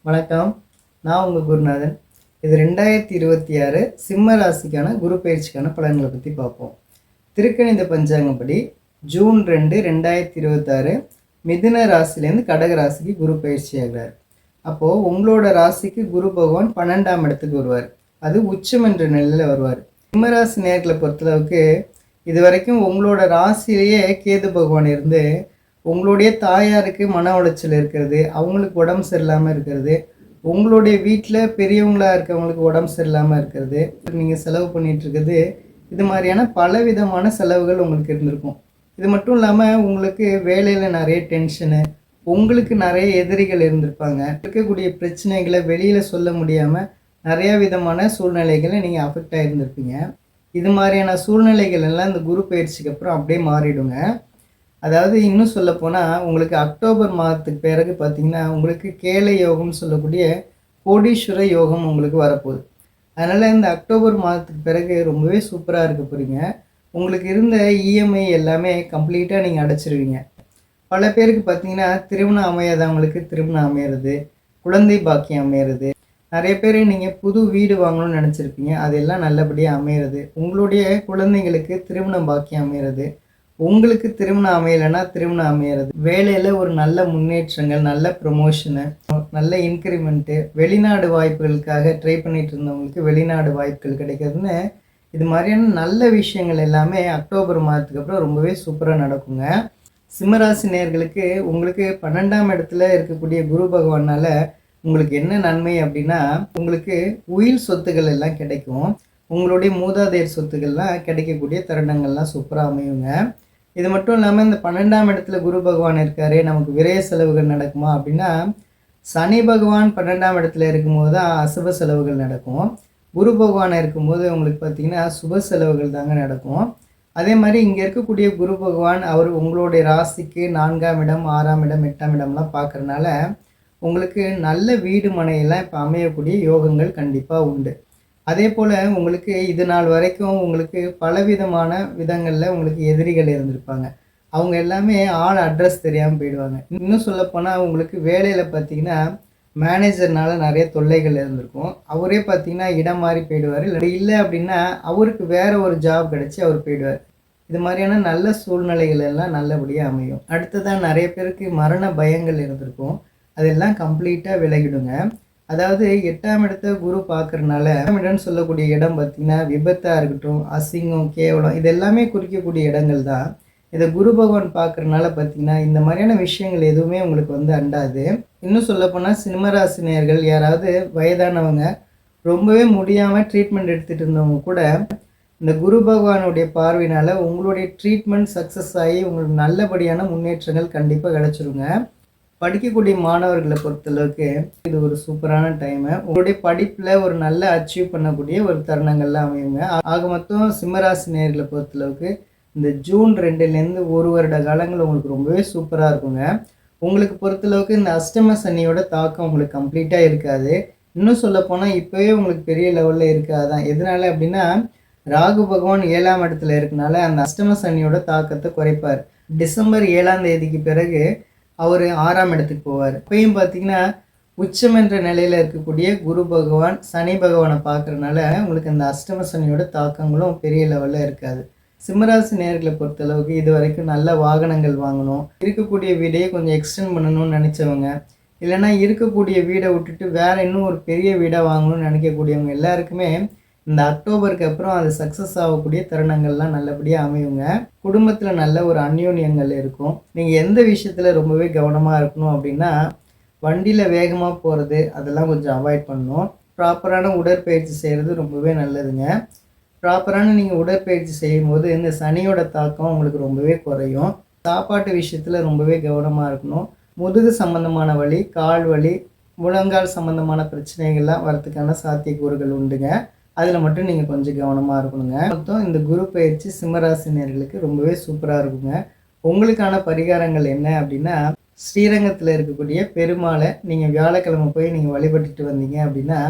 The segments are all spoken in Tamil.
வணக்கம். நான் உங்க குருநாதன். இது 2026 சிம்ம ராசிக்கான குரு பயிற்சிக்கான பலன்களை பற்றி பார்ப்போம். திருக்கணித பஞ்சாங்கப்படி ஜூன் 2, 2026 மிதுன ராசிலேருந்து கடக ராசிக்கு குரு பயிற்சி ஆகிறார். அப்போது உங்களோட ராசிக்கு குரு பகவான் 12ஆம் இடத்துக்கு வருவார். அது உச்சம் என்ற நிலையில் வருவார். சிம்ம ராசி நேர்களை பொறுத்தளவுக்கு இது வரைக்கும் உங்களோட ராசியிலேயே கேது பகவான் இருந்து உங்களுடைய தாயாருக்கு மன உளைச்சல் இருக்கிறது, அவங்களுக்கு உடம்பு சரியில்லாமல் இருக்கிறது, உங்களுடைய வீட்டில் பெரியவங்களாக இருக்கவங்களுக்கு உடம்பு சரியில்லாமல் இருக்கிறது, நீங்கள் செலவு பண்ணிகிட்ருக்கிறது, இது மாதிரியான பலவிதமான செலவுகள் உங்களுக்கு இருந்திருக்கும். இது மட்டும் இல்லாமல் உங்களுக்கு வேலையில் நிறைய டென்ஷனு, உங்களுக்கு நிறைய எதிரிகள் இருந்திருப்பாங்க. இருக்கக்கூடிய பிரச்சனைகளை வெளியில் சொல்ல முடியாமல் நிறையா விதமான சூழ்நிலைகளை நீங்கள் அஃபெக்ட் ஆகியிருந்திருப்பீங்க. இது மாதிரியான சூழ்நிலைகள் எல்லாம் இந்த குரு பயிற்சிக்கு அப்புறம் அப்படியே மாறிடுங்க. அதாவது இன்னும் சொல்லப்போனால் உங்களுக்கு அக்டோபர் மாதத்துக்கு பிறகு பார்த்திங்கன்னா உங்களுக்கு கேளை யோகம்னு சொல்லக்கூடிய கோடீஸ்வர யோகம் உங்களுக்கு வரப்போகுது. அதனால் இந்த அக்டோபர் மாதத்துக்கு பிறகு ரொம்பவே சூப்பராக இருக்க போகிறீங்க. உங்களுக்கு இருந்த இஎம்ஐ எல்லாமே கம்ப்ளீட்டாக நீங்கள் அடைச்சிருவீங்க. பல பேருக்கு பார்த்திங்கன்னா திருமணம் அமையாதவங்களுக்கு திருமணம் அமையிறது, குழந்தை பாக்கியம் அமையிறது, நிறைய பேர் நீங்கள் புது வீடு வாங்கணும்னு நினச்சிருப்பீங்க, அதெல்லாம் நல்லபடியாக அமையிறது, உங்களுடைய குழந்தைங்களுக்கு திருமணம் பாக்கியம் அமையிறது, உங்களுக்கு திருமணம் அமையலைன்னா திருமணம் அமையிறது, வேலையில் ஒரு நல்ல முன்னேற்றங்கள், நல்ல ப்ரொமோஷனு, நல்ல இன்க்ரிமெண்ட்டு, வெளிநாடு வாய்ப்புகளுக்காக ட்ரை பண்ணிட்டு இருந்தவங்களுக்கு வெளிநாடு வாய்ப்புகள் கிடைக்கிறதுன்னு இது மாதிரியான நல்ல விஷயங்கள் எல்லாமே அக்டோபர் மாதத்துக்கு அப்புறம் ரொம்பவே சூப்பராக நடக்குங்க. சிம்மராசி நேயர்களுக்கு உங்களுக்கு 12ஆம் இடத்துல இருக்கக்கூடிய குரு பகவானால் உங்களுக்கு என்ன நன்மை அப்படின்னா உங்களுக்கு உயில் சொத்துக்கள் எல்லாம் கிடைக்கும். உங்களுடைய மூதாதையர் சொத்துக்கள்லாம் கிடைக்கக்கூடிய தருணங்கள்லாம் சூப்பராக அமையுங்க. இது மட்டும் இல்லாமல் இந்த 12ஆம் இடத்துல குரு பகவான் இருக்கார், நமக்கு விரைய செலவுகள் நடக்குமா அப்படின்னா சனி பகவான் 12ஆம் இடத்துல இருக்கும்போது தான் அசுப செலவுகள் நடக்கும். குரு பகவான் இருக்கும்போது உங்களுக்கு பார்த்திங்கன்னா சுப செலவுகள் தாங்க நடக்கும். அதே மாதிரி இங்கே இருக்கக்கூடிய குரு பகவான் அவர் உங்களுடைய ராசிக்கு 4ஆம் இடம், 6ஆம் இடம், 8ஆம் இடம்லாம் பார்க்குறனால உங்களுக்கு நல்ல வீடு மனையெல்லாம் இப்போ அமையக்கூடிய யோகங்கள் கண்டிப்பாக உண்டு. அதே போல் உங்களுக்கு இது நாள் வரைக்கும் உங்களுக்கு பலவிதமான விதங்களில் உங்களுக்கு எதிரிகள் இருந்திருப்பாங்க. அவங்க எல்லாமே ஆள் அட்ரஸ் தெரியாமல் போயிடுவாங்க. இன்னும் சொல்லப்போனால் உங்களுக்கு வேலையில் பார்த்திங்கன்னா மேனேஜர்னால் நிறைய தொல்லைகள் இருந்திருக்கும். அவரே பார்த்திங்கன்னா இடம் மாறி போயிடுவார். இல்லை அப்படின்னா அவருக்கு வேறு ஒரு ஜாப் கிடச்சி அவர் போயிடுவார். இது மாதிரியான நல்ல சூழ்நிலைகள் எல்லாம் நல்லபடியாக அமையும். அடுத்ததான் நிறைய பேருக்கு மரண பயங்கள் இருந்திருக்கும். அதெல்லாம் கம்ப்ளீட்டாக விலகிடுங்க. அதாவது 8ஆம் இடத்த குரு பார்க்குறனால 8ஆம் இடம்னு சொல்லக்கூடிய இடம் பார்த்திங்கன்னா விபத்தாக இருக்கட்டும், அசிங்கம், கேவலம், இது எல்லாமே குறிக்கக்கூடிய இடங்கள் தான். இதை குரு பகவான் பார்க்குறனால பார்த்திங்கன்னா இந்த மாதிரியான விஷயங்கள் எதுவுமே உங்களுக்கு வந்து அண்டாது. இன்னும் சொல்லப்போனால் சிம்மராசி நேயர்கள் யாராவது வயதானவங்க ரொம்பவே முடியாமல் ட்ரீட்மெண்ட் எடுத்துகிட்டு இருந்தவங்க கூட இந்த குரு பகவானுடைய பார்வையினால் உங்களுடைய ட்ரீட்மெண்ட் சக்ஸஸ் ஆகி உங்களுக்கு நல்லபடியான முன்னேற்றங்கள் கண்டிப்பாக கிடச்சிருங்க. படிக்கக்கூடிய மாணவர்களை பொறுத்தளவுக்கு இது ஒரு சூப்பரான டைமு. உங்களுடைய படிப்பில் ஒரு நல்ல அச்சீவ் பண்ணக்கூடிய ஒரு தருணங்கள்லாம் அமையுங்க. ஆக மொத்தம் சிம்மராசி நேயர்களை பொறுத்தளவுக்கு இந்த ஜூன் 2லேருந்து ஒரு வருட காலங்கள் உங்களுக்கு ரொம்பவே சூப்பராக இருக்குங்க. உங்களுக்கு பொறுத்தளவுக்கு இந்த அஷ்டம சனியோட தாக்கம் உங்களுக்கு கம்ப்ளீட்டாக இருக்காது. இன்னும் சொல்லப்போனால் இப்போவே உங்களுக்கு பெரிய லெவலில் இருக்காதான். எதனால அப்படின்னா ராகு பகவான் 7ஆம் இடத்துல இருக்கனால அந்த அஷ்டம சனியோட தாக்கத்தை குறைப்பார். டிசம்பர் 7ஆம் தேதிக்கு பிறகு அவர் 6ஆம் இடத்துக்கு போவார். இப்பயும் பார்த்திங்கன்னா உச்சம் என்ற நிலையில் இருக்கக்கூடிய குரு பகவான் சனி பகவானை பார்க்குறதுனால உங்களுக்கு அந்த அஷ்டம சனியோட தாக்கங்களும் பெரிய லெவலில் இருக்காது. சிம்மராசி நேயர்களை பொறுத்தளவுக்கு இது வரைக்கும் நல்ல வாகனங்கள் வாங்கணும், இருக்கக்கூடிய வீடையே கொஞ்சம் எக்ஸ்டெண்ட் பண்ணணும்னு நினச்சவங்க, இல்லைன்னா இருக்கக்கூடிய வீடை விட்டுட்டு வேறு இன்னும் ஒரு பெரிய வீடாக வாங்கணும்னு நினைக்கக்கூடியவங்க எல்லாருக்குமே இந்த அக்டோபருக்கு அப்புறம் அது சக்ஸஸ் ஆகக்கூடிய தருணங்கள்லாம் நல்லபடியாக அமையுங்க. குடும்பத்தில் நல்ல ஒரு அந்யோன்யங்கள் இருக்கும். நீங்கள் எந்த விஷயத்தில் ரொம்பவே கவனமாக இருக்கணும் அப்படின்னா வண்டியில் வேகமாக போகிறது அதெல்லாம் கொஞ்சம் அவாய்ட் பண்ணணும். ப்ராப்பரான உடற்பயிற்சி செய்கிறது ரொம்பவே நல்லதுங்க. ப்ராப்பரான நீங்கள் உடற்பயிற்சி செய்யும்போது இந்த சனியோட தாக்கம் உங்களுக்கு ரொம்பவே குறையும். சாப்பாட்டு விஷயத்தில் ரொம்பவே கவனமாக இருக்கணும். முதுகு சம்மந்தமான வலி, கால் வலி, முழங்கால் சம்மந்தமான பிரச்சனைகள்லாம் வரத்துக்கான சாத்தியக்கூறுகள் உண்டுங்க. அதில் மட்டும் நீங்கள் கொஞ்சம் கவனமாக இருக்கணுங்க. மொத்தம் இந்த குரு பயிற்சி சிம்மராசி நேயர்களுக்கு ரொம்பவே சூப்பராக இருக்குங்க. உங்களுக்கான பரிகாரங்கள் என்ன அப்படின்னா ஸ்ரீரங்கத்தில் இருக்கக்கூடிய பெருமாளை நீங்கள் வியாழக்கிழமை போய் நீங்கள் வழிபட்டுட்டு வந்தீங்க அப்படின்னா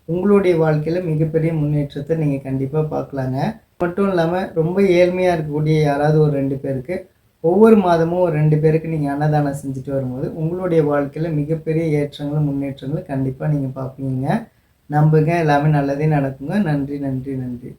உங்களுடைய வாழ்க்கையில் மிகப்பெரிய முன்னேற்றத்தை நீங்கள் கண்டிப்பாக பார்க்கலாங்க. மட்டும் இல்லாமல் ரொம்ப ஏழ்மையாக இருக்கக்கூடிய யாராவது ஒரு 2 பேருக்கு ஒவ்வொரு மாதமும் ஒரு 2 பேருக்கு நீங்கள் அன்னதானம் செஞ்சுட்டு வரும்போது உங்களுடைய வாழ்க்கையில் மிகப்பெரிய ஏற்றங்களும் முன்னேற்றங்களும் கண்டிப்பாக நீங்கள் பார்ப்பீங்க. நம்புங்க, எல்லாமே நல்லதே நடக்குங்க. நன்றி, நன்றி, நன்றி.